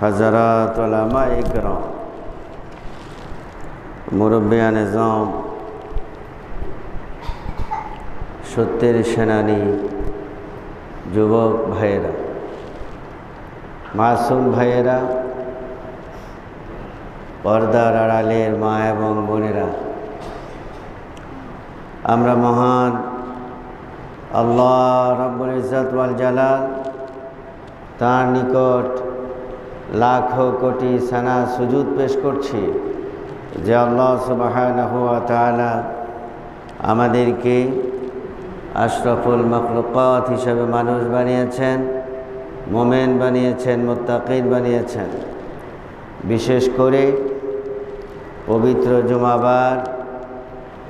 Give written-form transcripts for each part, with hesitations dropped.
हज़रात उलमा इकराम, मुरब्बियान निज़ाम, সত্যের সেনানী যুবক ভাইয়েরা, মাসুম ভাইয়েরা, পর্দার আড়ালের মা এবং বোনেরা, আমরা মহান আল্লাহ রব্বুল ইজ্জত ওয়াল জালাল তার নিকট লাখো কোটি সানা সুজুদ পেশ করছি যে আল্লাহ সুবহানাহু ওয়া তাআলা আমাদেরকে আশরাফুল মাখলুকাত হিসাবে মানুষ বানিয়েছেন, মোমেন বানিয়েছেন, মুত্তাকিন বানিয়েছেন। বিশেষ করে পবিত্র জুমাবার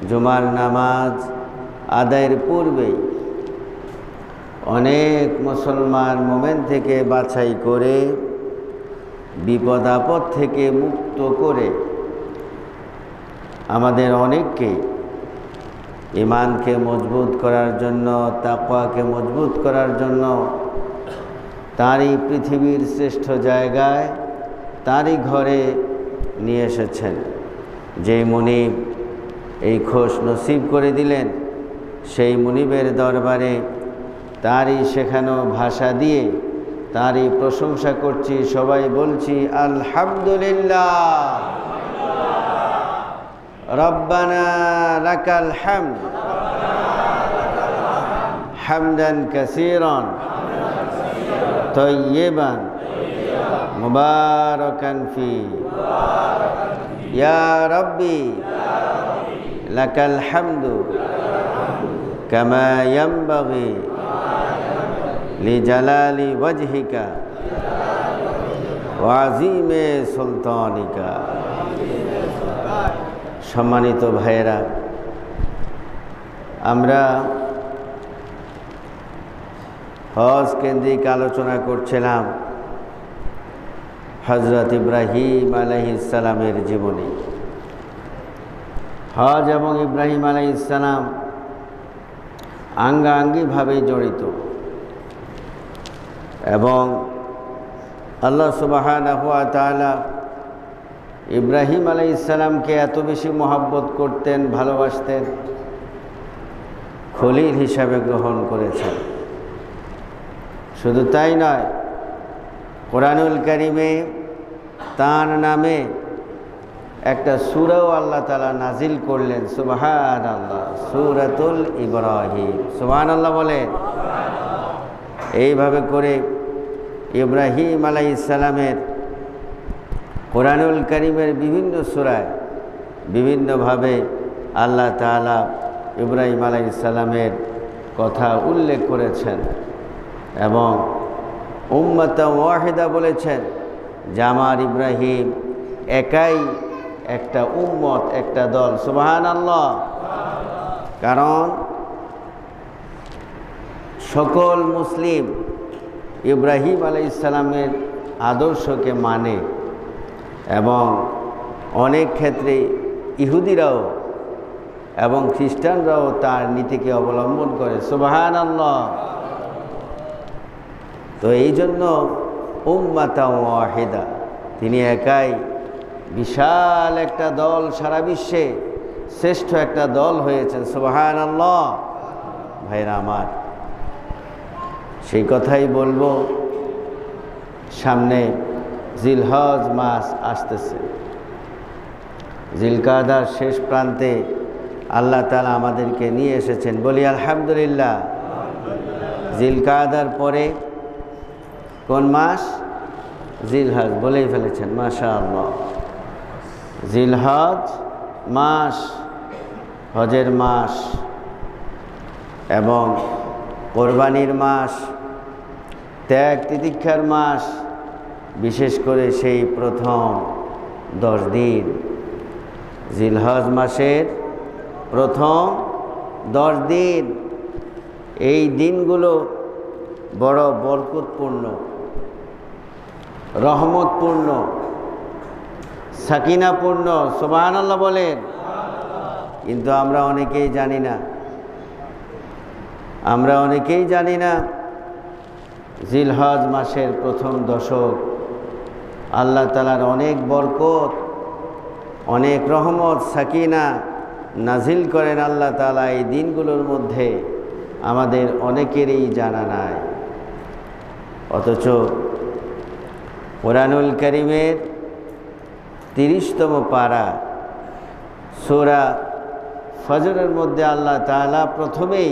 জুমার নামাজ আদায়ের পূর্বেই অনেক মুসলমান মোমেন থেকে বাছাই করে বিপদ আপদ থেকে মুক্ত করে আমাদের অনেককে ঈমানকে মজবুত করার জন্য, তাকওয়াকে মজবুত করার জন্য তারই পৃথিবীর শ্রেষ্ঠ জায়গায়, তারই ঘরে নিয়ে এসেছেন। যে মুনিব এই খোশ নসিব করে দিলেন, সেই মুনিবের দরবারে তারই শেখানো ভাষা দিয়ে তারই প্রশংসা করছি। সবাই বলছি আলহামদুলিল্লাহ, রব্বানা লাকাল হামদ হামদান কাসীরান তাইয়্যিবান মুবারাকান ফি ইয়া রাব্বি লাকাল হামদু কামা ইয়ানবাগি লিজালালি ওয়াজহিকা ওয়া আযীমি সুলতানিকা। সম্মানিত ভাইয়েরা, আমরা হজ কেন্দ্রিক আলোচনা করছিলাম হযরত ইব্রাহিম আলাইহিস সালামের জীবনী। হজ এবং ইব্রাহিম আলাইহিস সালাম আঙ্গাঙ্গিভাবে জড়িত এবং আল্লাহ সুবহানাহু ওয়া তাআলা ইব্রাহিম আলাইহিস সালামকে এত বেশি মহব্বত করতেন, ভালোবাসতেন, খলিল হিসাবে গ্রহণ করেছেন। শুধু তাই নয়, কোরআনুল কারিমে তার নামে একটা সূরাও আল্লাহ তাআলা নাজিল করলেন। সুবহানাল্লাহ, সূরাতুল ইব্রাহিম। সুবহানাল্লাহ বলে। এইভাবে করে ইব্রাহিম আলাইহিস সালামের কোরআনুল কারিমের বিভিন্ন সূরায় বিভিন্নভাবে আল্লাহ তাআলা ইব্রাহিম আলাইহিস সালামের কথা উল্লেখ করেছেন এবং উম্মাতান ওয়াহিদা বলেছেন যে আমার ইব্রাহিম একাই একটা উম্মত, একটা দল। সুবহানাল্লাহ। কারণ সকল মুসলিম ইব্রাহিম আলাইহিস সালামের আদর্শকে মানে এবং অনেক ক্ষেত্রে ইহুদিরাও এবং খ্রিস্টানরাও তার নীতিকে অবলম্বন করে। সুবহানাল্লাহ। তো এই জন্য উম্মাতান ওয়াহিদা, তিনি একাই বিশাল একটা দল, সারা বিশ্বে শ্রেষ্ঠ একটা দল হয়েছেন। সুবহানাল্লাহ। ভাইরা আমার, সেই কথাই বলবো। সামনে জিলহজ মাস আসতেছে। জিলকাদার শেষ প্রান্তে আল্লাহ তাআলা আমাদেরকে নিয়ে এসেছেন। বলি আলহামদুলিল্লাহ। জিলকাদার পরে কোন মাস? জিলহজ। বলেই ফেলেছেন, মাশাআল্লাহ। জিলহজ মাস হজের মাস এবং কোরবানির মাস, ত্যাগ তিতিক্ষার মাস। বিশেষ করে সেই প্রথম 10 দিন, জিলহজ মাসের প্রথম 10 দিন, এই দিনগুলো বড় বরকতপূর্ণ, রহমতপূর্ণ, সাকিনাপূর্ণ। সুবহানাল্লাহ বলেন। কিন্তু আমরা অনেকেই জানি না, জিলহজ মাসের প্রথম দশক আল্লাহ তাআলার অনেক বরকত, অনেক রহমত, সাকিনা নাজিল করেন আল্লাহ তাআলা এই দিনগুলোর মধ্যে, আমাদের অনেকেরই জানা নাই। অথচ কোরআনুল কারীমের 30তম পারা সূরা ফজরের মধ্যে আল্লাহ তাআলা প্রথমেই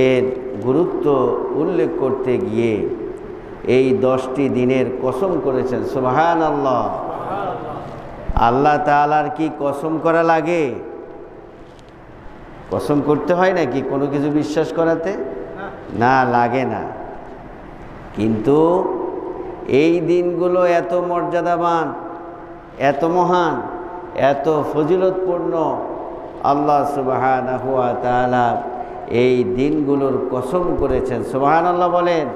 এর গুরুত্ব উল্লেখ করতে গিয়ে এই 10টি দিনের কসম করেছেন। সুবহানাল্লাহ। আল্লাহ তাআলার কি কসম করা লাগে? কসম করতে হয় নাকি কোনো কিছু বিশ্বাস করাতে? না, লাগে না। কিন্তু এই দিনগুলো এত মর্যাদাবান, এত মহান, এত ফজিলতপূর্ণ, আল্লাহ সুবহানাহু ওয়া তাআলা এই দিনগুলোর কসম করেছেন। সুবহানাল্লাহ বলেন।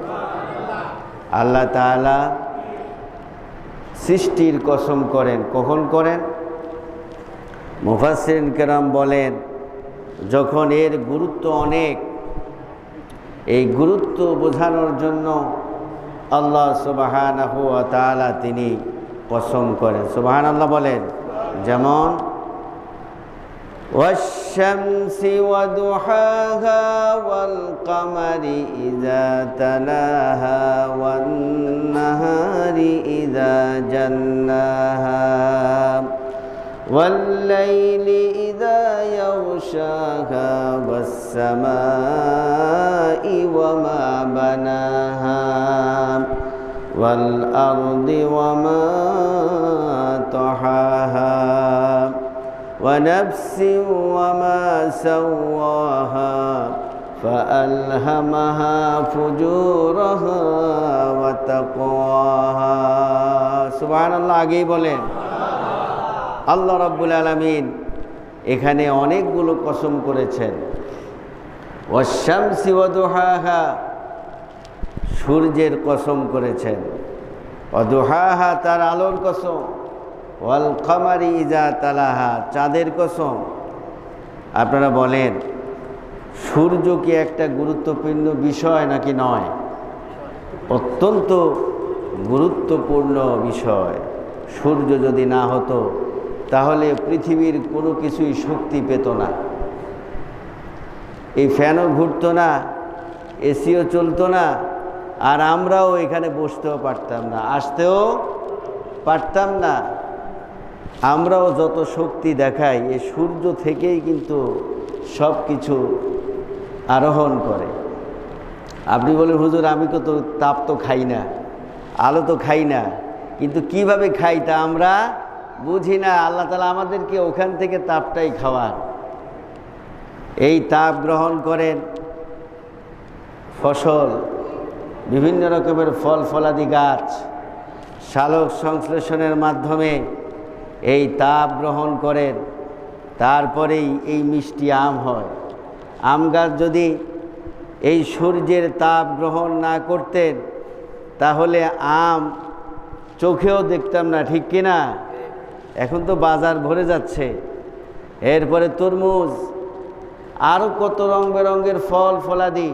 আল্লাহ তাআলা সৃষ্টির কসম করেন। কখন করেন? মুফাসসিরিন কেরাম বলেন, যখন এর গুরুত্ব অনেক, এই গুরুত্ব বোঝানোর জন্য আল্লাহ সুবহানাহু ওয়া তাআলা তিনি কসম করেন। সুবহানাল্লাহ বলেন। যেমন ওয়াশ-শামসি ওয়া দুহাহা ওয়াল কামারি ইযা তালাহা ওয়ান নাহারি ইযা জাল্লাহা ওয়াল লাইলি ইযা ইয়াগশাহা ওয়াস সামাই ওয়া মা বানাহা ওয়াল আরদি ওয়া মা তাহাহা ونفس وما سواها فألهمها فجورها وتقواها। সুবহানাল্লাহ। আগেই বলেন আল্লাহ রাব্বুল আলামিন এখানে অনেকগুলো কসম করেছেন। ওয়াশ-শামসি ওয়া দুহাহা, সূর্যের কসম করেছেন। ওয়া দুহাহা, তার আলোর কসম। ওয়াল কামারি ইযা তালাহা, চাঁদের কসম। আপনারা বলেন সূর্য কি একটা গুরুত্বপূর্ণ বিষয় নাকি নয়? অত্যন্ত গুরুত্বপূর্ণ বিষয়। সূর্য যদি না হতো তাহলে পৃথিবীর কোনো কিছুই শক্তি পেত না। এই ফ্যানও ঘুরতো না, এসিও চলতো না, আর আমরাও এখানে বসতেও পারতাম না, আসতেও পারতাম না। আমরাও যত শক্তি দেখাই এই সূর্য থেকেই কিন্তু সব কিছু আরোহণ করে। আপনি বলেন হুজুর আমি তো তাপ তো খাই না, আলো তো খাই না, কিন্তু কিভাবে খাই তা আমরা বুঝি না। আল্লাহ তাআলা আমাদেরকে ওখান থেকে তাপটাই খাওয়ান। এই তাপ গ্রহণ করেন ফসল, বিভিন্ন রকমের ফল ফলাদি গাছ সালোক সংশ্লেষণের মাধ্যমে এই তাপ গ্রহণ করেন, তারপরেই এই মিষ্টি আম হয়। আম গাছ যদি এই সূর্যের তাপ গ্রহণ না করতেন তাহলে আম চোখেও দেখতাম না, ঠিক কিনা? এখন তো বাজার ভরে যাচ্ছে। এরপরে তরমুজ, আরও কত রং বেরঙের ফল ফলাদি,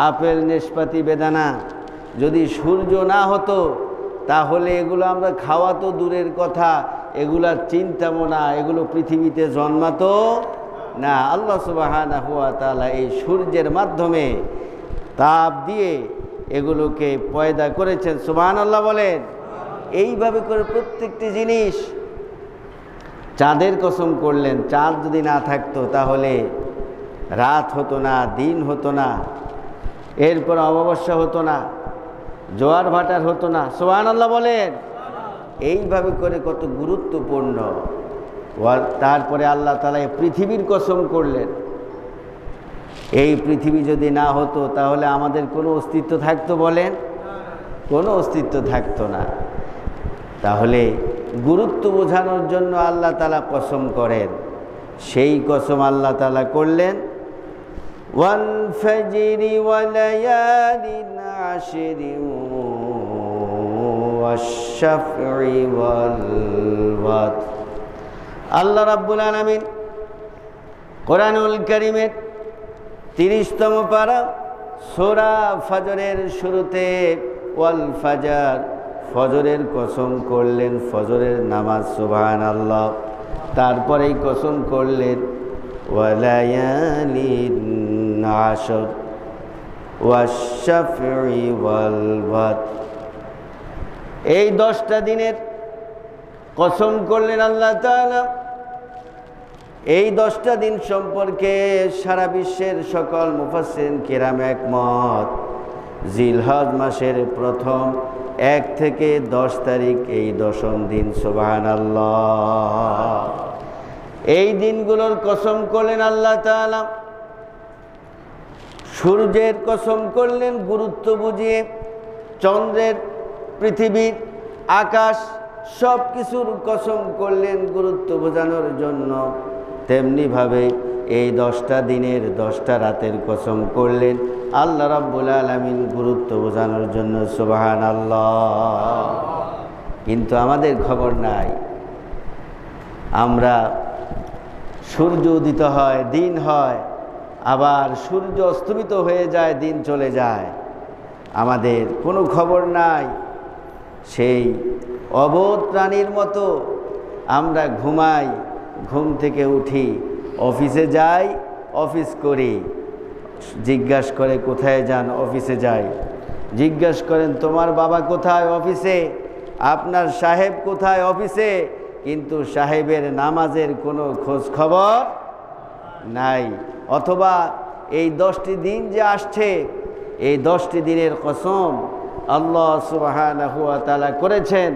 আপেল, নেশপাতি, বেদানা। যদি সূর্য না হতো তাহলে এগুলো আমরা খাওয়া তো দূরের কথা, এগুলার চিন্তাও না, এগুলো পৃথিবীতে জন্মাতো না। আল্লাহ সুবহানাহু ওয়া তাআলা এই সূর্যের মাধ্যমে তাপ দিয়ে এগুলোকে পয়দা করেছেন। সুবহানাল্লাহ বলেন। এইভাবে করে প্রত্যেকটি জিনিস। চাঁদের কসম করলেন, চাঁদ যদি না থাকতো তাহলে রাত হতো না, দিন হতো না, এরপর অমাবস্যা হতো না, জোয়ার ভাটার হতো না। সুবহানাল্লাহ বলেন। এইভাবে করে কত গুরুত্বপূর্ণ। তারপরে আল্লাহ তাআলা পৃথিবীর কসম করলেন। এই পৃথিবী যদি না হতো তাহলে আমাদের কোনো অস্তিত্ব থাকতো? বলেন, কোনো অস্তিত্ব থাকতো না। তাহলে গুরুত্ব বোঝানোর জন্য আল্লাহ তাআলা কসম করেন। সেই কসম আল্লাহ তাআলা করলেন ওয়াল ফাজরি ওয়া লায়ালিন আশরিন ওয়াশ-শাফঈ ওয়াল ওয়াতর। আল্লাহ রাব্বুল আলামিন কোরআনুল কারীমের 30তম পারা সূরা ফজরের শুরুতে ওয়াল ফাজর, ফজরের কসম করলেন, ফজরের নামাজ, সুবহানাল্লাহ। তারপরেই কসম করলেন ওয়ালায়ালিন আশর ওয়াশ-শাফঈ ওয়াল ওয়াতর। এই 10টা দিনের কসম করলেন আল্লাহ তাআলা। এই 10টা দিন সম্পর্কে সারা বিশ্বের সকল মুফাসসিরিন কিরাম একমত। জিলহজ মাসের প্রথম 1 থেকে 10 তারিখ এই 10ম দিন, সুবহানাল্লাহ। এই দিনগুলোর কসম করলেন আল্লাহ তাআলা। সূর্যের কসম করলেন গুরুত্ব বুঝিয়ে, চন্দ্রের, পৃথিবীর, আকাশ সব কিছুর কসম করলেন গুরুত্ব বোঝানোর জন্য। তেমনিভাবে এই 10টা দিনের 10টা রাতের কসম করলেন আল্লাহ রাব্বুল আলামিন গুরুত্ব বোঝানোর জন্য, সুবহানাল্লাহ। কিন্তু আমাদের খবর নাই। আমরা সূর্য উদিত হয়, দিন হয়, আবার সূর্য অস্তমিত হয়ে যায়, দিন চলে যায়, আমাদের কোনো খবর নাই। সেই অবোধ প্রাণীর মতো আমরা ঘুমাই, ঘুম থেকে উঠি, অফিসে যাই, অফিস করি, জিজ্ঞাসা করে কোথায় যান, অফিসে যাই। জিজ্ঞাসা করেন তোমার বাবা কোথায়, অফিসে। আপনার সাহেব কোথায়, অফিসে। কিন্তু সাহেবের নামাজের কোনো খোঁজ খবর নাই। অথবা এই 10টি দিন যে আসছে, এই 10টি দিনের কসম আল্লাহ সুবহানাহু ওয়া তাআলা করেছেন,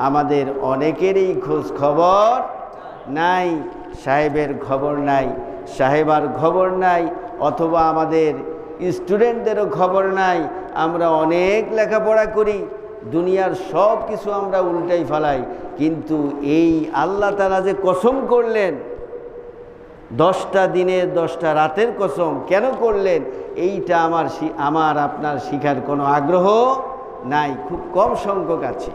আমাদের অনেকেরই খোঁজ খবর নাই। সাহেবের খবর নাই, সাহেবার খবর নাই, অথবা আমাদের স্টুডেন্টদেরও খবর নাই। আমরা অনেক লেখাপড়া করি, দুনিয়ার সব কিছু আমরা উল্টাই ফেলাই, কিন্তু এই আল্লাহ তাআলা যে কসম করলেন 10টা দিনের 10টা রাতের কসম কেন করলেন, এইটা আমার আপনার শিখার কোনো আগ্রহ নাই। খুব কম সংখ্যক আছি,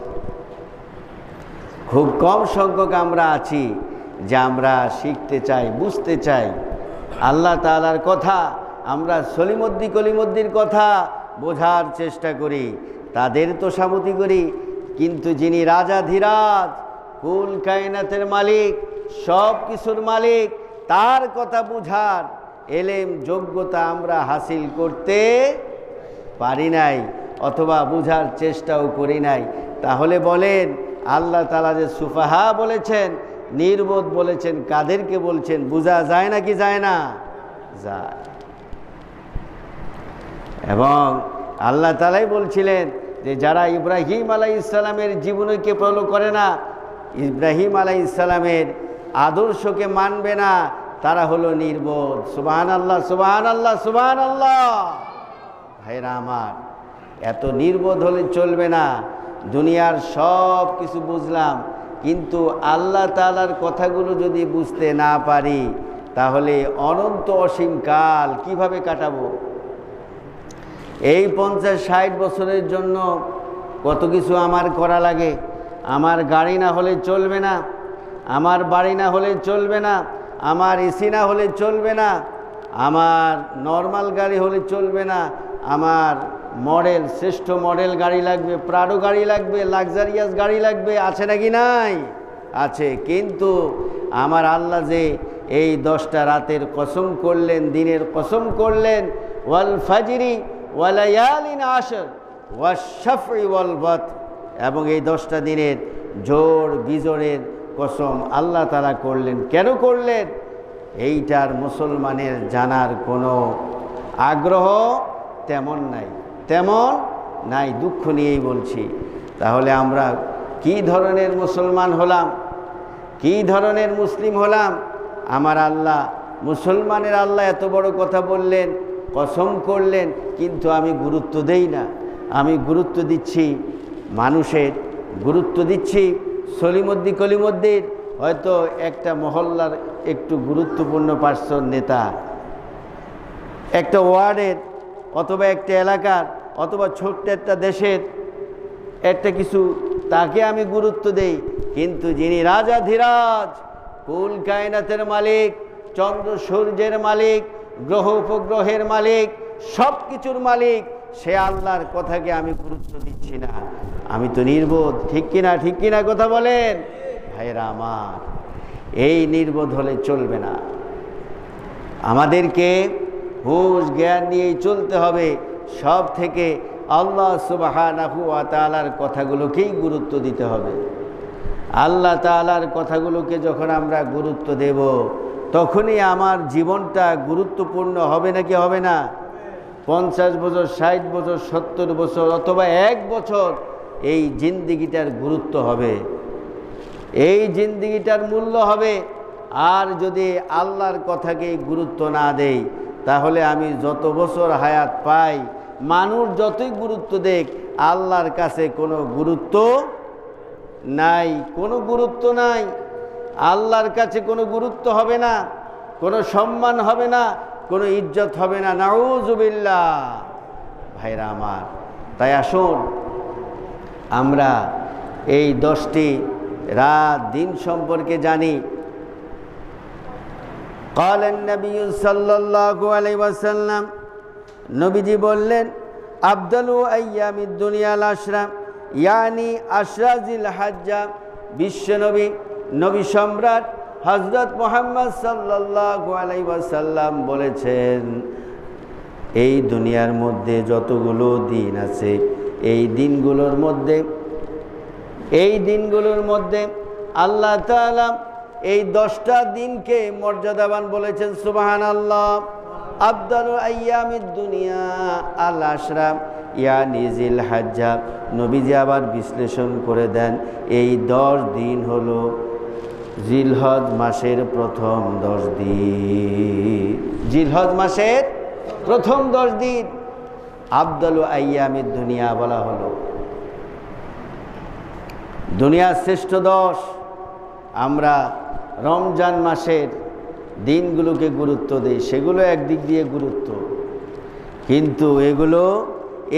খুব কম সংখ্যক আমরা আছি যে আমরা শিখতে চাই, বুঝতে চাই আল্লাহ তাআলার কথা। আমরা সলিমুদ্দি কলিমুদ্দির কথা বোঝার চেষ্টা করি, তাদের তোষামতি করি, কিন্তু যিনি রাজাধিরাজ, কুল কায়নাতের মালিক, সব কিছুর মালিক, তার কথা বুঝার এলেম যোগ্যতা আমরা হাসিল করতে পারি নাই, অথবা বুঝার চেষ্টাও করি নাই। তাহলে বলেন আল্লাহ তাআলা যে সুফাহা বলেছেন, নির্বোধ বলেছেন, কাদেরকে বলছেন? বোঝা যায় নাকি যায় না? যায়। এবং আল্লাহ তাআলাই বলছিলেন যে যারা ইব্রাহিম আলাইহিস সালামের জীবনীকে ফলো করে না, ইব্রাহিম আলাইহিস সালামের আদর্শকে মানবে না, তারা হলো নির্বোধ। সুবহানাল্লাহ, সুবহানাল্লাহ, সুবহানাল্লাহ। ভাইরা আমার, এত নির্বোধ হলে চলবে না। দুনিয়ার সব কিছু বুঝলাম, কিন্তু আল্লাহ তাআলার কথাগুলো যদি বুঝতে না পারি, তাহলে অনন্ত অসীম কাল কিভাবে কাটাবো? এই 50-60 বছরের জন্য কত কিছু আমার করা লাগে। আমার গাড়ি না হলে চলবে না, আমার বাড়ি না হলে চলবে না, আমার এসি না হলে চলবে না, আমার নর্মাল গাড়ি হলে চলবে না, আমার মডেল, শ্রেষ্ঠ মডেল গাড়ি লাগবে, প্রাডো গাড়ি লাগবে, লাক্সারিয়াস গাড়ি লাগবে। আছে নাকি নাই? আছে। কিন্তু আমার আল্লাহ যে এই 10টা রাতের কসম করলেন, দিনের কসম করলেন, ওয়াল ফাজরি ওয়ালায়ালিন আশর ওয়াশ-শাফঈ ওয়াল ওয়াতর, এবং এই 10টা দিনের জোর বিজোড়ের কসম আল্লাহ তাআলা করলেন। কেন করলেন? এইটার মুসলমানের জানার কোনো আগ্রহ তেমন নাই, তেমন নাই। দুঃখ নিয়েই বলছি। তাহলে আমরা কি ধরনের মুসলমান হলাম, কি ধরনের মুসলিম হলাম? আমার আল্লাহ, মুসলমানের আল্লাহ এত বড় কথা বললেন, কসম করলেন, কিন্তু আমি গুরুত্ব দেই না। আমি গুরুত্ব দিচ্ছি মানুষের, গুরুত্ব দিচ্ছি সলিমুদ্দি কলিমুদ্দির, হয়তো একটা মহল্লার একটু গুরুত্বপূর্ণ পার্সন, নেতা, একটা ওয়ার্ডের, অথবা একটা এলাকার, অথবা ছোট্ট একটা দেশের একটা কিছু, তাকে আমি গুরুত্ব দেই। কিন্তু যিনি রাজাধিরাজ, কুল কায়নাতের মালিক, চন্দ্র সূর্যের মালিক, গ্রহ উপগ্রহের মালিক, সব কিছুর মালিক, সে আল্লাহর কথাকে আমি গুরুত্ব দিচ্ছি না, আমি তো নির্বোধ। ঠিক কিনা কথা বলেন ভাইরা আমার? এই নির্বোধ হলে চলবে না, আমাদেরকে হুঁশ জ্ঞান নিয়েই চলতে হবে। সব থেকে আল্লাহ সুবহানাহু ওয়া তাআলার কথাগুলোকেই গুরুত্ব দিতে হবে। আল্লাহ তাআলার কথাগুলোকে যখন আমরা গুরুত্ব দেব, তখনই আমার জীবনটা গুরুত্বপূর্ণ হবে নাকি হবে না? 50 বছর, 60 বছর, 70 বছর অথবা 1 বছর এই জিন্দেগিটার গুরুত্ব হবে, এই জিন্দেগিটার মূল্য হবে। আর যদি আল্লাহর কথাকে গুরুত্ব না দেই, তাহলে আমি যত বছর হায়াত পাই, মানুষ যতই গুরুত্ব দেখ, আল্লাহর কাছে কোনো গুরুত্ব নাই, কোনো গুরুত্ব নাই। আল্লাহর কাছে কোনো গুরুত্ব হবে না, কোনো সম্মান হবে না, কোনো ইজ্জত হবে না। নাউযুবিল্লাহ। ভাইরা আমার, তাই আসুন আমরা এই 10টি রাত দিন সম্পর্কে জানি। ক্বালান নবী সাল্লাল্লাহু আলাইহি ওয়াসাল্লাম, নবীজি বললেন, আফদালু আইয়ামিদ দুনিয়াল আশরা, ইয়ানি আশরা জিল হজ্জা। বিশ্বনবী, নবী সম্রাট হযরত মুহাম্মদ সাল্লাল্লাহু আলাইহি ওয়াসাল্লাম বলেছেন, এই দুনিয়ার মধ্যে যতগুলো দিন আছে, এই দিনগুলোর মধ্যে আল্লাহ তাআলা এই 10টা দিনকে মর্যাদাবান বলেছেন। সুবহানাল্লাহ। আফদালু আইয়ামিদ দুনিয়া আল আশরা ইয়ানি জিল হজ্জা। নবীজি আবার বিশ্লেষণ করে দেন, এই 10 দিন হলো জিলহজ মাসের প্রথম 10 দিন। জিলহজ মাসের প্রথম 10 দিন আফদালু আইয়ামিদ দুনিয়া বলা হলো। দুনিয়ার শ্রেষ্ঠ 10। আমরা রমজান মাসের দিনগুলোকে গুরুত্ব দেই, সেগুলো একদিক দিয়ে গুরুত্ব, কিন্তু এগুলো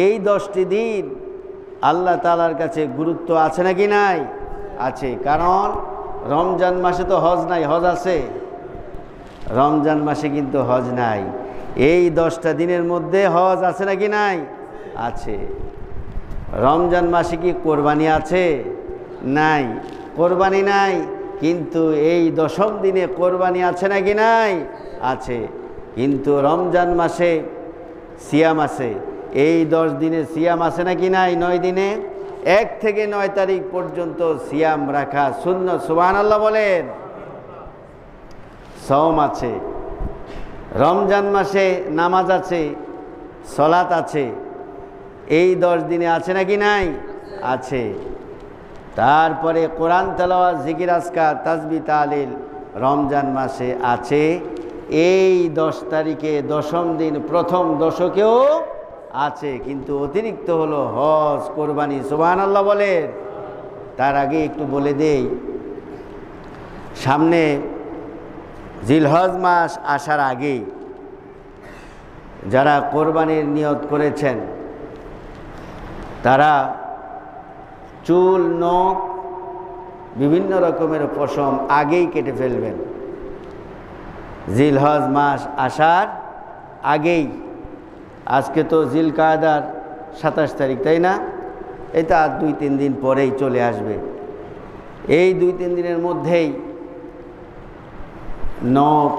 এই 10টি দিন আল্লাহ তাআলার কাছে গুরুত্ব আছে নাকি নাই? আছে। কারণ রমজান মাসে তো হজ নাই, হজ আছে? রমজান মাসে কিন্তু হজ নাই। এই 10টা দিনের মধ্যে হজ আছে নাকি নাই? আছে। রমজান মাসে কি কোরবানি আছে? নাই, কোরবানি নাই। কিন্তু এই 10ম দিনে কোরবানি আছে নাকি নাই? আছে। কিন্তু রমজান মাসে সিয়াম আছে। এই 10 দিনে সিয়াম আছে নাকি নাই? 9 দিনে 1 থেকে 9 তারিখ পর্যন্ত সিয়াম রাখা সুন্নাত। সুবহানাল্লাহ বলেন। সওম আছে। রমজান মাসে নামাজ আছে, সালাত আছে। এই 10 দিনে আছে নাকি নাই? আছে। তারপরে কোরআন তেলাওয়াত, জিকির, আজকার, তাসবিহ, তাহলিল রমজান মাসে আছে। এই 10 তারিখে 10ম দিন প্রথম দশকেও আছে, কিন্তু অতিরিক্ত হলো হজ, কোরবানি। সুবহানাল্লাহ বলেন। তার আগে একটু বলে দেই, সামনে জিলহজ মাস আসার আগে যারা কোরবানির নিয়ত করেছেন, তারা চুল, নখ, বিভিন্ন রকমের পশম আগেই কেটে ফেলবেন। জিলহজ মাস আসার আগেই। আজকে তো জিলকাদার 27 তারিখ, তাই না? এটা আর 2-3 দিন পরেই চলে আসবে। এই 2-3 দিনের মধ্যেই নখ,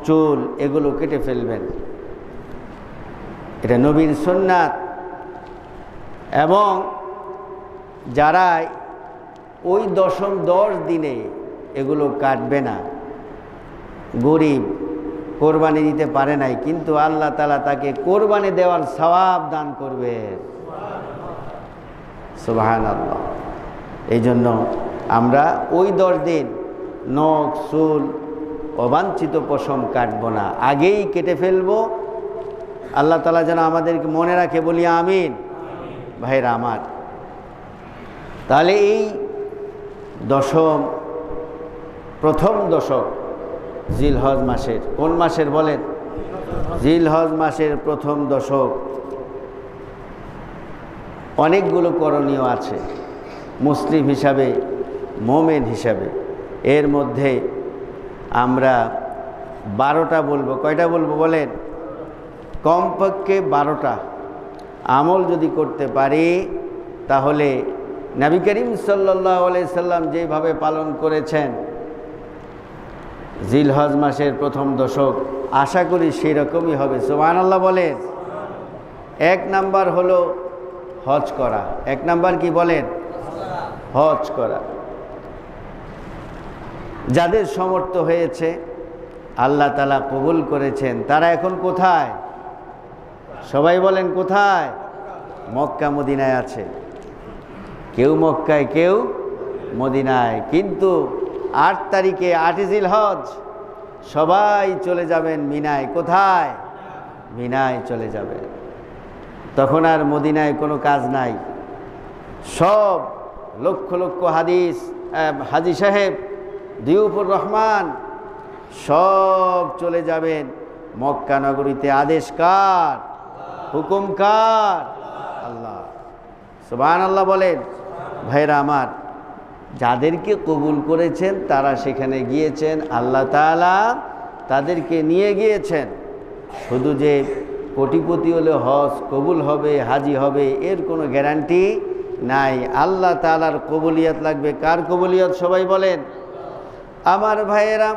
চুল এগুলো কেটে ফেলবেন। এটা নবীর সুন্নাত। এবং যারা ওই 10 দিনে এগুলো কাটবে না, গরিব, কোরবানি দিতে পারে নাই, কিন্তু আল্লাহ তাআলা তাকে কোরবানি দেওয়ার সওয়াব দান করবে। সুবহানাল্লাহ। এই জন্য আমরা ওই 10 দিন নখ, চুল, অবাঞ্ছিত পশম কাটবো না, আগেই কেটে ফেলবো। আল্লাহ তাআলা যেন আমাদেরকে মনে রাখে, বলি আমিন। ভাইরা আমার, তাহলে এই প্রথম দশক জিলহজ মাসের, কোন মাসের বলেন? জিলহজ মাসের প্রথম দশক। অনেকগুলো করণীয় আছে মুসলিম হিসাবে, মোমেন হিসাবে। এর মধ্যে আমরা 12টা বলবো। কয়টা বলবো বলেন? কমপক্ষে 12টা। আমল যদি করতে পারি তাহলে নবী করিম সাল্লাল্লাহু আলাইহি সাল্লাম যেভাবে পালন করেছেন জিলহজ মাসের প্রথম দশক, আশা করি সেই রকমই হবে। সুবহানাল্লাহ বলেন। এক নাম্বার হলো হজ করা। এক নাম্বার কি বলেন? হজ করা। যাদের সমর্থ হয়েছে, আল্লাহ তাআলা কবুল করেছেন, তারা এখন কোথায়? সবাই বলেন কোথায়? মক্কা মদিনায় আছে। কেউ মক্কায়, কেউ মদিনায়। কিন্তু 8 তারিখে 8 জিলহজ সবাই চলে যাবেন মিনায়। কোথায়? মিনায় চলে যাবেন। তখন আর মদিনায় কোনো কাজ নাই। সব লক্ষ লক্ষ হাজি সাহেব, দিউফুর রহমান সব চলে যাবেন মক্কা নগরীতে। আদেশ কার? হুকুম কার? আল্লাহ। সুবহানাল্লাহ বলেন। ভাইরা আমার, যাদেরকে কবুল করেছেন তারা সেখানে গিয়েছেন, আল্লাহ তাআলা তাদেরকে নিয়ে গিয়েছেন। শুধু যে কোটিপতি হলে হজ কবুল হবে, হাজি হবে, এর কোনো গ্যারান্টি নাই। আল্লাহ তাআলার কবুলিয়ত লাগবে। কার কবুলিয়ত? সবাই বলেন। আমার ভাইয়েরা,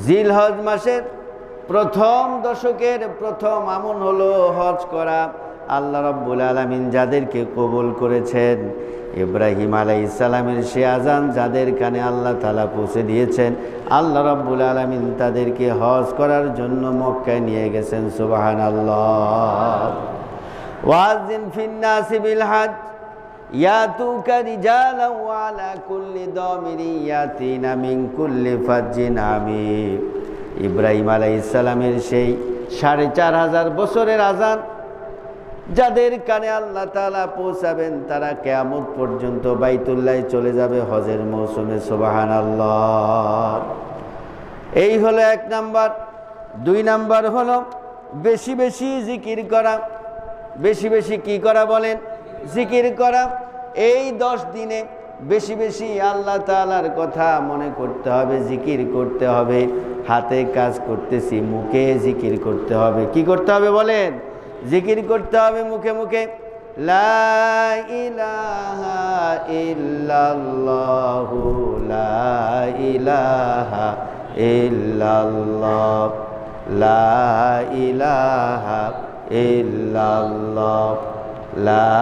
জিলহজ মাসের প্রথম দশকের প্রথম আমল হলো হজ করা। আল্লাহ রাব্বুল আলামিন যাদেরকে কবুল করেছেন, ইব্রাহিম আলাইহিস সালামের সে আযান যাদের কানে আল্লাহ তাআলা পৌঁছে দিয়েছেন, আল্লাহ রাব্বুল আলামিন তাদেরকে হজ করার জন্য মক্কায় নিয়ে গেছেন। সুবহানাল্লাহ। ওয়াজিন ফিন নাসি বিল হজ ইয়াতুকা রিজালান ওয়া আলা কুল্লি দামিরি ইয়াতিনা মিন কুল্লি ফাজ্জিন আমিক। ইব্রাহিম আলাইহিস সালামের সেই 4500 বছরের আযান যাদের কানে আল্লাহ তাআলা পৌঁছাবেন, তারা কিয়ামত পর্যন্ত বাইতুল্লাহ চলে যাবে হজের মৌসুমে। সুবহানাল্লাহ। এই হলো এক নাম্বার। 2 নাম্বার হলো বেশি বেশি জিকির করা। বেশি বেশি কি করা বলেন? জিকির করা। এই 10 দিনে বেশি বেশি আল্লাহ তাআলার কথা মনে করতে হবে, জিকির করতে হবে। হাতে কাজ করতেছি, মুখে জিকির করতে হবে। কি করতে হবে বলেন? জিকির করতে হবে মুখে মুখে। লা ইলাহা ইল্লাল্লাহু লা ইলাহা ইল্লাল্লাহ লা ইলাহা ইল্লাল্লাহ লা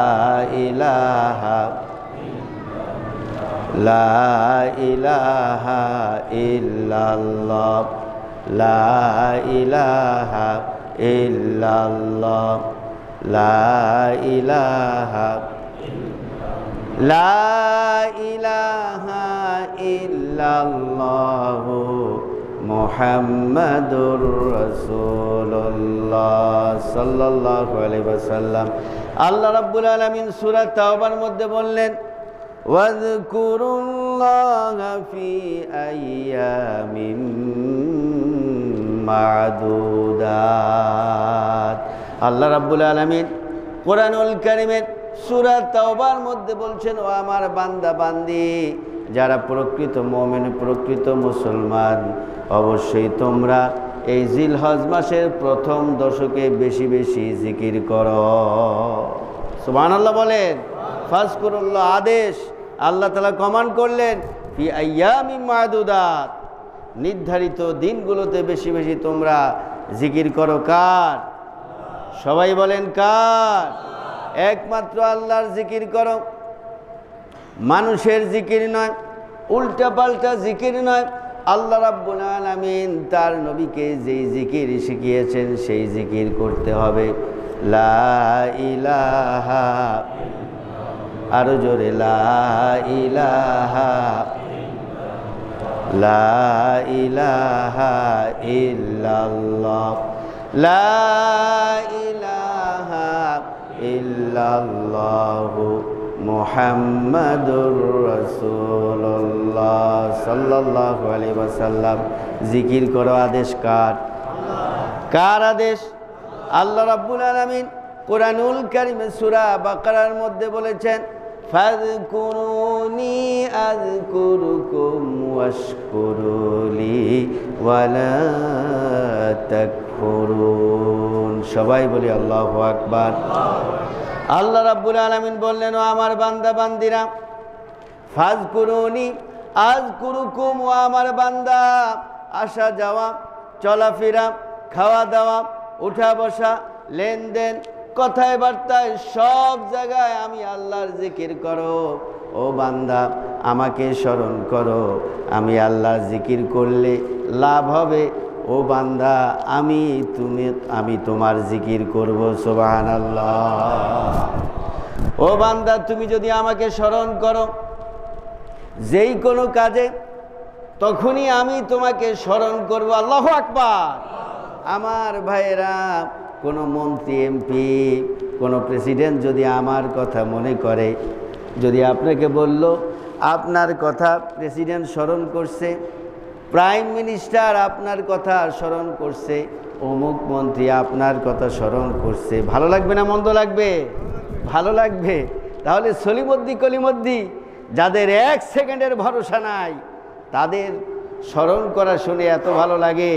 ইলাহা লা ইলাহা ইল্লাল্লাহ লা ইলাহা ইল্লাল্লাহ লা ইলাহা লা ইলাহা ইল্লাল্লাহু মুহাম্মাদুর রাসূলুল্লাহ সাল্লাল্লাহু আলাইহি ওয়াসাল্লাম। আল্লাহ রাব্বুল আলামিন সূরা তাওবার মধ্যে বললেন, ওয়াযকুরুল্লাহা ফি আইয়ামিন মা'দুদাত। আল্লাহ রাব্বুল আলামিন কোরআনুল কারীমের সূরা তাওবার মধ্যে বলছেন, ও আমার বান্দা বান্দি যারা প্রকৃত মুমিন, প্রকৃত মুসলমান, অবশ্যই তোমরা এই জিলহজ মাসের প্রথম দশকে বেশি বেশি জিকির করো। সুবহানাল্লাহ বলেন। ফাজকুরুল্লাহ আদেশ, আল্লাহ তাআলা কমান্ড করলেন, ফি আইয়ামিন মা'দুদাত, নির্ধারিত দিনগুলোতে বেশি বেশি তোমরা জিকির করো। কার? সবাই বলেন কার? একমাত্র আল্লাহর জিকির করো। মানুষের জিকির নয়, উল্টা পাল্টা জিকির নয়। আল্লাহ রাব্বুল আলামিন তার নবীকে যেই জিকির শিখিয়েছেন সেই জিকির করতে হবে। লা ইলাহা, আরো জোরে, লা ইলাহা লা ইলাহা ইল্লাল্লাহ লা ইলাহা ইল্লাল্লাহু মুহাম্মাদুর রাসূলুল্লাহ সাল্লাল্লাহু আলাইহি ওয়াসাল্লাম। জিকির করো আদেশ কার? কার আদেশ? আল্লাহ রাব্বুল আলামিন কোরআনুল কারীমে সূরা বাকারার মধ্যে বলেছেন, ফাযকুরুনি আযকুরুকুম ওয়াশকুরুলি ওয়ালা তাকফুরুন। ইয়াশকুরুন। সবাই বলি আল্লাহু আকবার। আল্লাহ রাব্বুল আলামিন বললেন, ও আমার বান্দা বান্দিরা, ফাজকুরুনি আযকুরুকুম। ও আমার বান্দা, আসা যাওয়া, চলাফেরা, খাওয়া দাওয়া, উঠা বসা, লেনদেন, কথায় বার্তায় সব জায়গায় আমি আল্লাহর জিকির করো। ও বান্দা, আমাকে স্মরণ করো। আমি আল্লাহর জিকির করলে লাভ হবে। ও বান্দা, আমি তোমার জিকির করব। সুবহানাল্লাহ। ও বান্দা, তুমি যদি আমাকে স্মরণ করো যেই কোনো কাজে, তখনই আমি তোমাকে স্মরণ করব। আল্লাহু আকবার। আমার ভাইয়েরা, কোনো মন্ত্রী, এমপি, কোনো প্রেসিডেন্ট যদি আমার কথা মনে করে, যদি আপনাকে বলল আপনার কথা প্রেসিডেন্ট স্মরণ করছে, প্রাইম মিনিস্টার আপনার কথা স্মরণ করছে, অমুক মন্ত্রী আপনার কথা স্মরণ করছে, ভালো লাগবে না মন্দ লাগবে? ভালো লাগবে। তাহলে সলিমদ্দি কলিমদ্দি যাদের এক সেকেন্ডের ভরসা নাই, তাদের স্মরণ করা শুনে এত ভালো লাগে।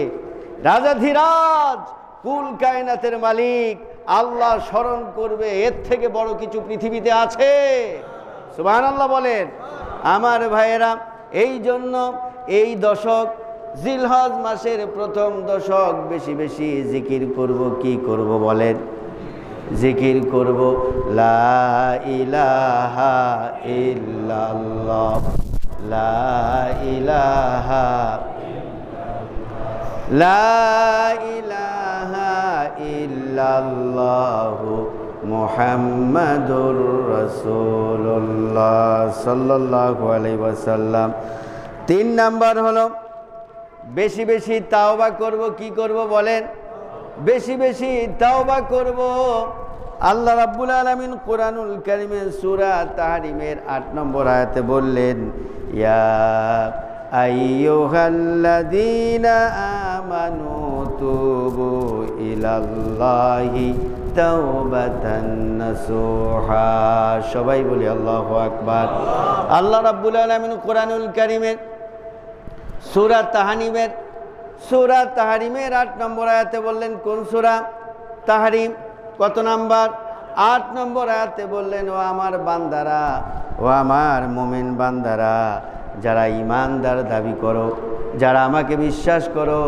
রাজাধিরাজ, কুল কায়নাতের মালিক আল্লাহ স্মরণ করবে, এর থেকে বড় কিছু পৃথিবীতে আছে? সুবহানাল্লাহ বলেন। আমার ভাইয়েরা, এই জন্য এই দশক, জিলহজ মাসের প্রথম দশক, বেশি বেশি জিকির করব। কি করব বলেন? জিকির করব লা ইলাহা ইল্লাল্লাহ, লা ইলাহা, লা ইলাহা ইল্লাল্লাহু মুহাম্মাদুর রাসূলুল্লাহ সাল্লাল্লাহু আলাইহি ওয়াসাল্লাম। 3 নাম্বার হলো বেশি বেশি তাওবা করব। কি করব বলেন? বেশি বেশি তাওবা করব। আল্লাহ রাব্বুল আলামিন কোরআনুল কারীমের সূরা তাহরিমের 8 নম্বর আয়াতে বললেন, ইয়া আইয়ুহাল্লাযীনা আমানু তুবু ইলাল্লাহি তাওবাতান নাসুহা। সবাই বলি আল্লাহু আকবার। আল্লাহ রাব্বুল আলামিন কোরআনুল কারীমের সূরা তাহরিমের 8 নম্বর আয়াতে বললেন, কোন সূরা? তাহরিম। কত নাম্বার? 8 নম্বর আয়াতে বললেন, ও আমার বান্দারা, ও আমার মুমিন বান্দারা, যারা ঈমানদার দাবি করো, যারা আমাকে বিশ্বাস করো,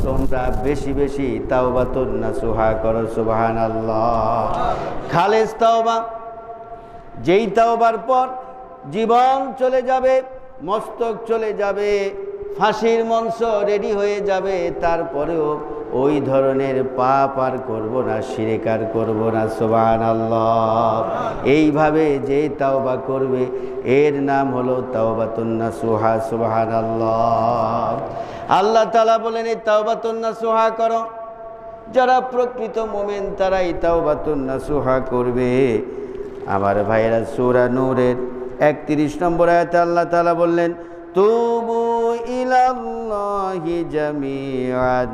তোমরা বেশি বেশি তাওবাতুন নাসুহা করো। সুবহানাল্লাহ। খালেস তাওবা, যেই তাওবার পর জীবন চলে যাবে, মস্তক চলে যাবে, ফাঁসির মঞ্চ রেডি হয়ে যাবে, তারপরেও ওই ধরনের পাপ আর করব না, শিরক আর করব না। সুবহানাল্লাহ। এইভাবে যে তাওবা করবে, এর নাম হলো তাওবাতুন নাসুহা। সুবহানাল্লাহ। আল্লাহ তাআলা বলেন, এই তাওবাতুন নাসুহা করো। যারা প্রকৃত মুমিন তারাই তাওবাতুন নাসুহা করবে। আমার ভাইয়েরা, সূরা নূরের 31 নম্বর আয়াতে আল্লাহ তাআলা বললেন, তুবু ইলাল্লাহি জামিআন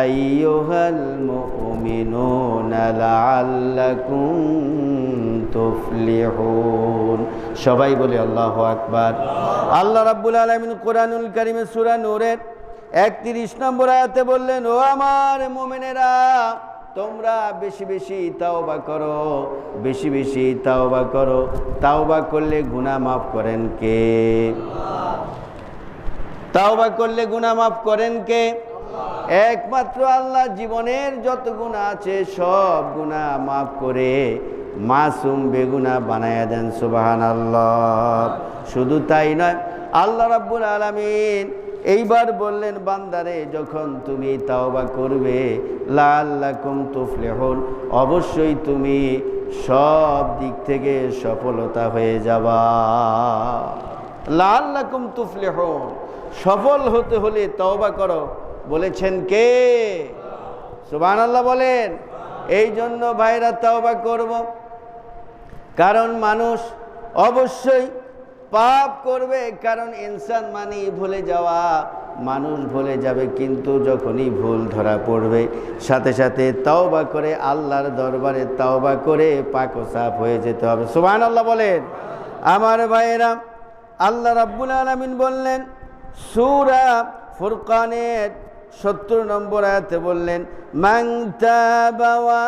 আইয়ুহাল মুমিনুনা লাআল্লাকুম তুফলিহুন। সবাই বলি আল্লাহু আকবার। আল্লাহ রাব্বুল আলামিন কোরআনুল কারীমের সূরা নূরের 31 নম্বর আয়াতে বললেন, ও আমার মুমিনেরা, তোমরা বেশি বেশি তাওবা করো, বেশি বেশি তাওবা করো। তাওবা করলে গুনাহ মাফ করেন কে? তাওবা করলে গুনাহ মাফ করেন কে? একমাত্র আল্লাহ। জীবনের যত গুনাহ আছে সব গুনাহ মাফ করে মাসুম বেগুনাহ বানায়া দেন। সুবহানাল্লাহ। শুধু তাই নয়, আল্লাহ রাব্বুল আলামিন এইবার বললেন, বান্দারে, যখন তুমি তাওবা করবে, লাআল্লাকুম তুফলিহুন, অবশ্যই তুমি সব দিক থেকে সফলতা হয়ে যাবা। লাআল্লাকুম তুফলিহুন, সফল হতে হলে তাওবা করো। বলেছেন কে? সুবহানাল্লাহ বলেন। এই জন্য ভাইরা তাওবা করব, কারণ মানুষ অবশ্যই পাপ করবে, কারণ ইনসান মানে ভুলে যাওয়া। মানুষ ভুলে যাবে, কিন্তু যখনই ভুল ধরা পড়বে, সাথে সাথে তাওবা করে আল্লাহর দরবারে তাওবা করে পাক ও সাফ হয়ে যেতে হবে। সুবহানাল্লাহ বলেন। আমার ভাইয়েরা, আল্লাহ রাব্বুল আলামিন বললেন সূরা ফুরকানের 70 নম্বর আয়াতে বললেন, মান তাবা ওয়া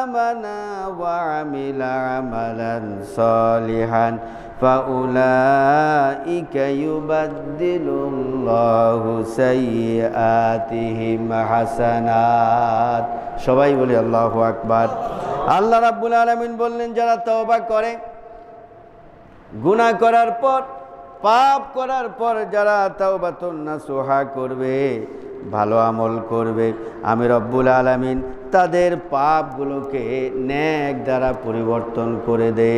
আমানা ওয়া আমিলা আমালান সালিহান ফাউলাইকা ইউবাদদিলুল্লাহু সাইয়্যাতিহিম হাসানাত। সবাই বলি আল্লাহু আকবার। আল্লাহ রাব্বুল আলামিন বললেন, যারা তওবা করে, গুনাহ করার পর, পাপ করার পর যারা তাওবাতুন নাসুহা করবে, ভালো আমল করবে, আমি রব্বুল আলামিন তাদের পাপগুলোকে নেক দ্বারা পরিবর্তন করে দে।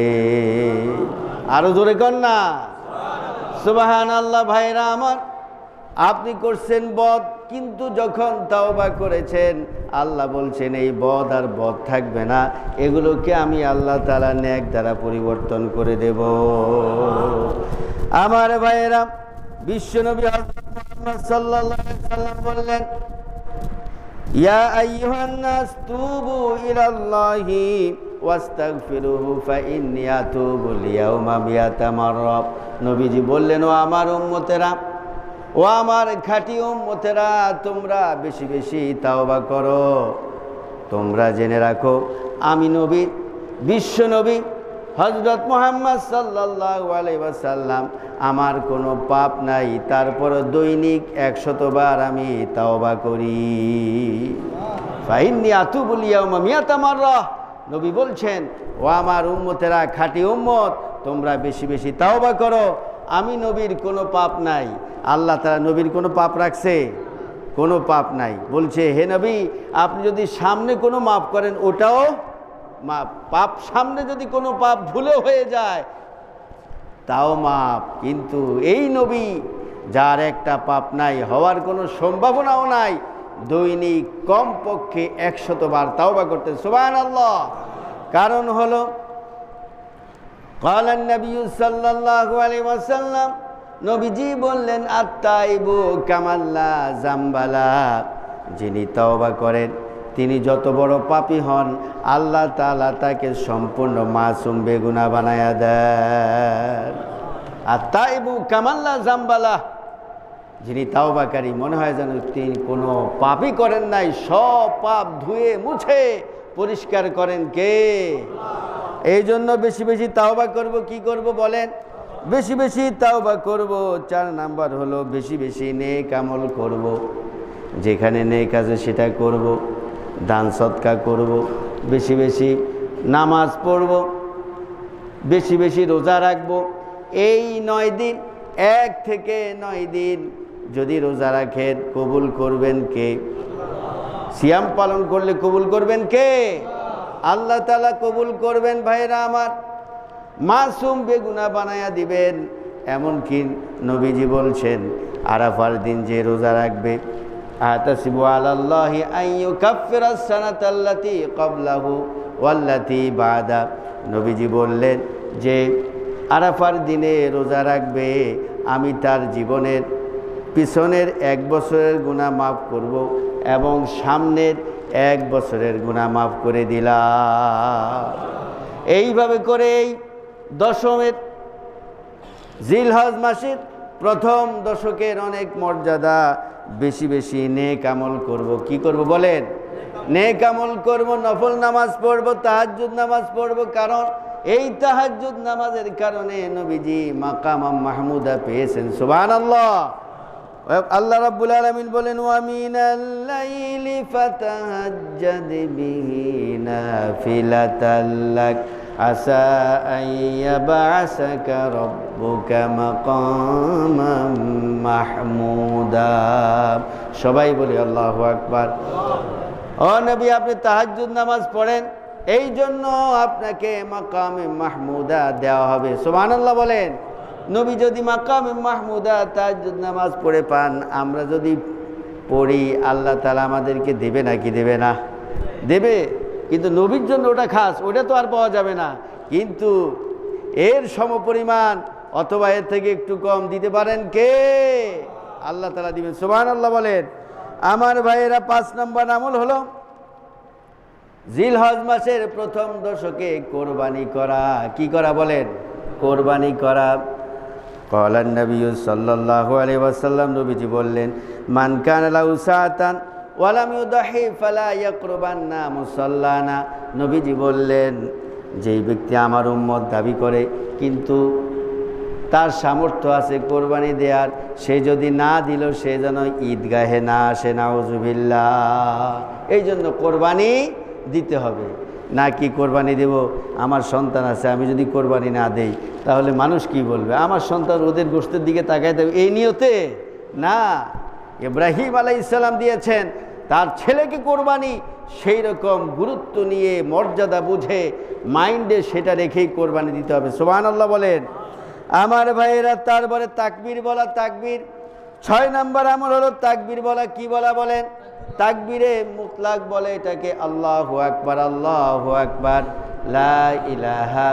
আরো জোরে কর না সুবহানাল্লাহ। ভাইরা আমার, আপনি করছেন বদ, কিন্তু যখন তাওবা করেছেন আল্লাহ বলছেন এই বদ আর বদ থাকবে না, এগুলোকে আমি আল্লাহ তাআলা নেক দ্বারা পরিবর্তন করে দেব। আমার ভাইরা, বিশ্বনবী হযরত মুহাম্মদ সাল্লাল্লাহু আলাইহি ওয়াসাল্লাম বললেন, ইয়া আইয়ুহান নাস তুবু ইলাল্লাহি ওয়াস্তাগফিরুহু ফাইন্নী আতুবুল ইয়াওমা মিয়াতা মাররা। নবীজি বললেন, ও আমার উম্মতেরা, ও আমার খাঁটি উম্মতেরা, তোমরা বেশি বেশি তাওবা করো। তোমরা জেনে রাখো, আমি নবী, বিশ্ব নবী হযরত মুহাম্মদ সাল্লাল্লাহু আলাইহি ওয়াসাল্লাম, আমার কোনো পাপ নাই, তারপর দৈনিক 100 বার আমি তাওবা করি। ফাইন্নী আতুবুল ইয়াওমা মিয়াতা মাররা। নবী বলছেন, ও আমার উম্মতেরা, খাঁটি উম্মত, তোমরা বেশি বেশি তাওবা করো। আমি নবীর কোনো পাপ নাই। আল্লাহ তাআলা নবীর কোনো পাপ রাখছে? কোনো পাপ নাই। বলছে, হে নবী, আপনি যদি সামনে কোনো মাপ করেন ওটাও মাপ, পাপ সামনে যদি কোনো পাপ ভুলে হয়ে যায় তাও মাপ। কিন্তু এই নবী, যার একটা পাপ নাই, হওয়ার কোনো সম্ভাবনাও নাই, দৈনিক কমপক্ষে 100 বার তাওবা করতেন। সুবহানাল্লাহ। কারণ হলো, ক্বালান নবী সাল্লাল্লাহু আলাইহি ওয়াসাল্লাম, নবীজি বললেন, আত-তাইবু কামাল্লা জামবালা। যিনি তওবা করেন তিনি যত বড় পাপী হন, আল্লাহ তাআলা তাকে সম্পূর্ণ মাসুম বেগুনাহ বানায়া দেন। আত-তাইবু কামাল্লা জামবালা। যিনি তাওবাকারী, মনে হয় যেন তিনি কোনো পাপই করেন নাই, সব পাপ ধুয়ে মুছে পরিষ্কার করেন কে? এই জন্য বেশি বেশি তাওবা করব। কি করব বলেন? বেশি বেশি তাওবা করব। 4 নাম্বার হলো বেশি বেশি নেক আমল করব। যেখানে নেক আছে সেটা করব, দান সদকা করব, বেশি বেশি নামাজ পড়ব, বেশি বেশি রোজা রাখব। এই 9 দিন, 1 থেকে 9 দিন যদি রোজা রাখেন, কবুল করবেন কে? সিয়াম পালন করলে কবুল করবেন কে? আল্লাহ তাআলা কবুল করবেন। ভাইরা আমার, মাসুম বেগুনাহ বানায়া দিবেন। এমনকি নবীজি বলছেন, আরাফার দিন যে রোজা রাখবে, আতাসিবু আলাল্লাহি আইয়ুকাফিরাস সানাতাল্লাতী ক্বাবলাহু ওয়াল্লাতী বাদা। নবীজি বললেন যে আরাফার দিনে রোজা রাখবে, আমি তার জীবনের পিছনের 1 বছরের গুনাহ মাফ করব এবং সামনের 1 বছরের গুনাহ মাফ করে দিলাম। এইভাবে করে এই দশমের, জিলহজ মাসের প্রথম দশকের অনেক মর্যাদা। বেশি বেশি নেক আমল করব। কি করব বলেন? নেক আমল করব, নফল নামাজ পড়ব, তাহাজ্জুদ নামাজ পড়ব। কারণ এই তাহাজ্জুদ নামাজের কারণে নবীজি মাকাম মাহমুদা পেয়েছেন। সুবহানাল্লাহ। আল্লাহ রাব্বুল আলামিন বলেন, ওয়া মিনাল লাইলি ফাতাহাজ্জাদ বিহি নাফিলাতাল লাক আসা আন ইয়াবআসাকা রাব্বুকা মাকামান মাহমুদা। সবাই বলি আল্লাহু আকবার। ও নবী, আপনি তাহাজ্জুদ নামাজ পড়েন, এই জন্য আপনাকে মাকামে মাহমুদা দেওয়া হবে। সুবহানাল্লাহ বলেন। নবী যদি মাকামে মাহমুদা তাহাজ্জুদ নামাজ পড়ে পান, আমরা যদি পড়ি, আল্লাহ তাআলা আমাদেরকে দেবে নাকি দেবে না? দেবে। কিন্তু নবীর জন্য ওটা খাস, ওটা তো আর পাওয়া যাবে না। কিন্তু এর সমপরিমাণ অথবা এর থেকে একটু কম দিতে পারেন কে? আল্লাহ তাআলা দিবেন। সুবহানাল্লাহ বলেন। আমার ভাইয়েরা, 5 নম্বর আমল হলো জিলহজ মাসের প্রথম দশকে কোরবানি করা। কি করা বলেন? কোরবানি করা। ক্বালান নবী সাল্লাল্লাহু আলাইহি ওয়াসাল্লাম, নবীজি বললেন, মান কানা লাহু সাআতান ওয়া লাম ইউদাহি ফালা ইয়াকরুবান্না মুসাল্লানা। নবীজি বললেন, যেই ব্যক্তি আমার উম্মত দাবি করে কিন্তু তার সামর্থ্য আছে কোরবানি দেওয়ার, সে যদি না দিল সে যেন ঈদগাহে না আসে, নাউজুবিল্লাহ। এই জন্য কোরবানি দিতে হবে। না কি কোরবানি দেব, আমার সন্তান আছে, আমি যদি কোরবানি না দেই তাহলে মানুষ কি বলবে, আমার সন্তান ওদের গোশতের দিকে তাকায় দেবে, এই নিয়তে না। ইব্রাহিম আলাইহিস সালাম দিয়েছেন তার ছেলেকে কোরবানি, সেই রকম গুরুত্ব নিয়ে মর্যাদা বুঝে মাইন্ডে সেটা রেখেই কোরবানি দিতে হবে। সুবহানাল্লাহ বলেন আমার ভাইয়েরা। তারপরে তাকবীর বলা, তাকবীর 6 নম্বর আমল হলো তাকবীর বলা। কি বলা বলেন? তাকবীরে মুতলাক বলে এটাকে আল্লাহু আকবার, আল্লাহু আকবার, লা ইলাহা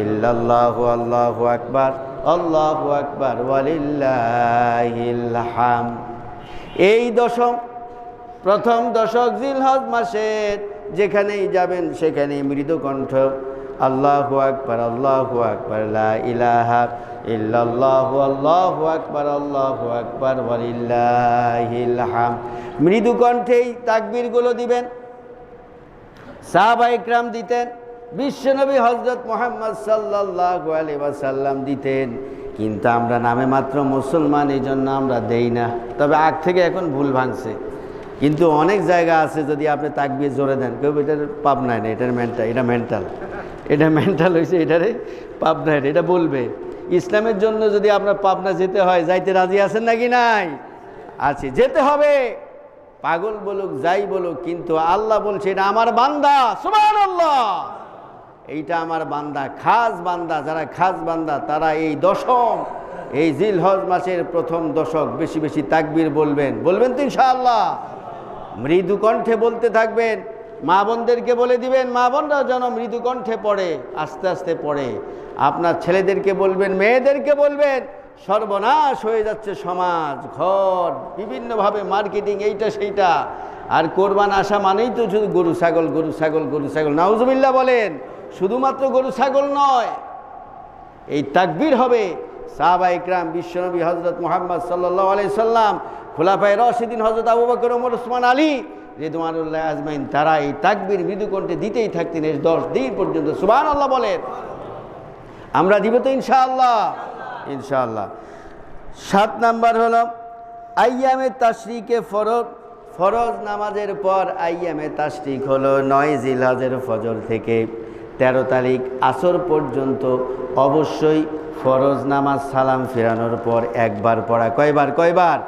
ইল্লাল্লাহু, আল্লাহু আকবার, আল্লাহু আকবার, ওয়ালিল্লাহিল হামদ। এই প্রথম দশক জিলহজ মাসের যেখানেই যাবেন সেখানেই মৃদু কণ্ঠ আল্লাহু আকবার, আল্লাহু আকবার, লা ইলাহা ইল্লাল্লাহু, আল্লাহু আকবার, আল্লাহু আকবার, ওয়ালিল্লাহিল হামদ। মৃদু কণ্ঠেই তাকবীরগুলো দিবেন। সাহাবায়ে কেরাম দিতেন, বিশ্বনবী হযরত মুহাম্মদ সাল্লাল্লাহু আলাইহি ওয়াসাল্লাম দিতেন, কিন্তু আমরা নামে মাত্র মুসলমান, এই জন্য আমরা দেই না। তবে আগ থেকে এখন ভুল ভাঙছে, কিন্তু অনেক জায়গা আছে যদি আপনি তাকবীর জোরে দেন কেউ এটার পাপ নাই না, এটার এটা মেন্টাল হয়েছে, এটারে পাপ নাই, এটা বলবে। ইসলামের জন্য যদি আপনার পাবনা যেতে হয়, যাইতে রাজি আছেন নাকি? নাই, আছি, যেতে হবে। পাগল বলুক যাই বলুক, কিন্তু আল্লাহ বলছে এটা আমার বান্দা। সুবহানাল্লাহ, এইটা আমার বান্দা, খাস বান্দা। যারা খাস বান্দা তারা এই এই জিলহজ মাসের প্রথম দশক বেশি বেশি তাকবীর বলবেন তো ইনশাআল্লাহ। মৃদু কণ্ঠে বলতে থাকবেন। মা বোনদেরকে বলে দিবেন, মা বোনরাও যেন মৃদু কণ্ঠে পড়ে, আস্তে আস্তে পড়ে। আপনার ছেলেদেরকে বলবেন, মেয়েদেরকে বলবেন। সর্বনাশ হয়ে যাচ্ছে সমাজ, ঘর, বিভিন্নভাবে মার্কেটিং, এইটা সেইটা। আর কোরবান আসা মানেই তো শুধু গরু ছাগল, গরু ছাগল, গরু ছাগল। নাউজুবিল্লাহ বলেন। শুধুমাত্র গরু ছাগল নয়, এই তাকবীর হবে। সাহাবায়ে কেরাম, বিশ্বনবী হযরত মুহাম্মদ সাল্লাল্লাহু আলাইহি সাল্লাম, খুলাফায়ে রাশিদিন হযরত আবু বকর, ওমর, ওসমান, আলী রিদওয়ানুল্লাহ আজমাইন, তারা এই তাকবীর মৃদু কণ্ঠে দিতেই থাকতেন 10 দিন পর্যন্ত। সুবহানাল্লাহ বলেন। আমরা দিব তো ইনশাআল্লাহ, ইনশাআল্লাহ। 7 নাম্বার হলো আইয়ামে তাশরিকে ফরজ নামাজের পর আইয়ামে তাশরিক হলো 9 জিলহজের ফজর থেকে 13 তারিখ আসর পর্যন্ত অবশ্যই ফরজ নামাজ সালাম ফেরানোর পর একবার পড়া। কয়বার?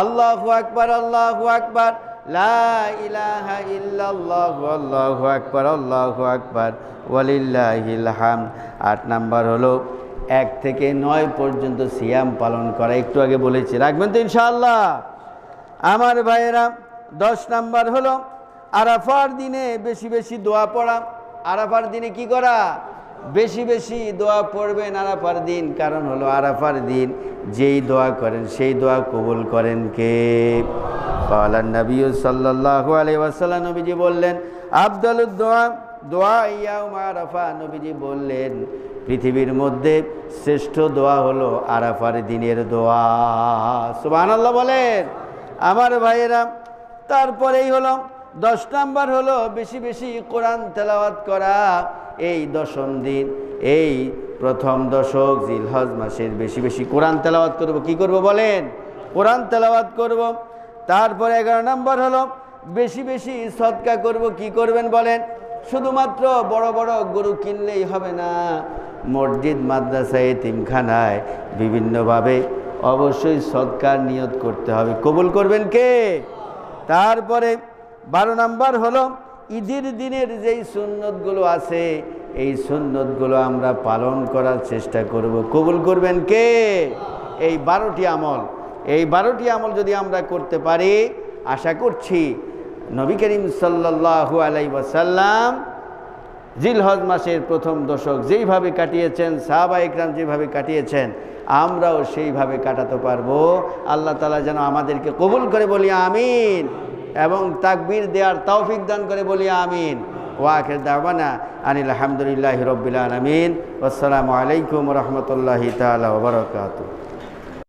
আল্লাহু আকবার, আল্লাহু আকবার, লা ইলাহা ইল্লাল্লাহু, আল্লাহু আকবার, আল্লাহু আকবার, ওয়ালিল্লাহিল হামদ। 8 নাম্বার হলো 1 থেকে 9 পর্যন্ত সিয়াম পালন করা। একটু আগে বলেছি, রাখবেন তো ইনশাআল্লাহ আমার ভাইয়েরা। 10 নাম্বার হলো আরাফার দিনে বেশি বেশি দোয়া পড়া। আরাফার দিনে কি করা? বেশি বেশি দোয়া পড়বেন আরাফার দিন। কারণ হলো আরাফার দিন যেই দোয়া করেন সেই দোয়া কবুল করেন কে? কালান নবী সাল্লাল্লাহু আলাইহি ওয়াসাল্লাম, নবীজি বললেন, আফদালুদ দোয়া ইয়াউম আরাফা। নবীজি বললেন, পৃথিবীর মধ্যে শ্রেষ্ঠ দোয়া হলো আরাফার দিনের দোয়া। সুবহানাল্লাহ বলেন আমার ভাইয়েরা। তারপরেই হলো 10 নাম্বার হলো বেশি বেশি কোরআন তেলাওয়াত করা। এই 10ম দিন, এই প্রথম দশক জিলহজ মাসের বেশি বেশি কোরআন তেলাওয়াত করব। কি করব বলেন? কোরআন তেলাওয়াত করব। তারপরে 11 নাম্বার হলো বেশি বেশি সদকা করব। কি করবেন বলেন? শুধুমাত্র বড় বড় গরু কিনলেই হবে না, মসজিদ, মাদ্রাসায়, এতিমখানায় বিভিন্নভাবে অবশ্যই সদকার নিয়ত করতে হবে। কবুল করবেন কে? তারপরে 12 নাম্বার হলো ঈদের দিনের যেই সুন্নতগুলো আছে এই সুন্নতগুলো আমরা পালন করার চেষ্টা করব। কবুল করবেন কে? এই 12টি আমল যদি আমরা করতে পারি, আশা করছি নবী করিম সাল্লাল্লাহু আলাইহি ওয়াসাল্লাম জিলহজ মাসের প্রথম দশক যেইভাবে কাটিয়েছেন, সাহাবায়ে কেরাম যেভাবে কাটিয়েছেন, আমরাও সেইভাবে কাটাতে পারবো। আল্লাহ তাআলা যেন আমাদেরকে কবুল করে, বলি আমিন, এবং তাকবীর দেওয়ার তৌফিক দান করে, বলি আমিন। ওয়া আখির দাওয়ানা আনিল হামদুলিল্লাহি রাব্বিল আলামিন। আসসালামু আলাইকুম ওয়া রাহমাতুল্লাহি তাআলা ওয়া বারাকাতুহু।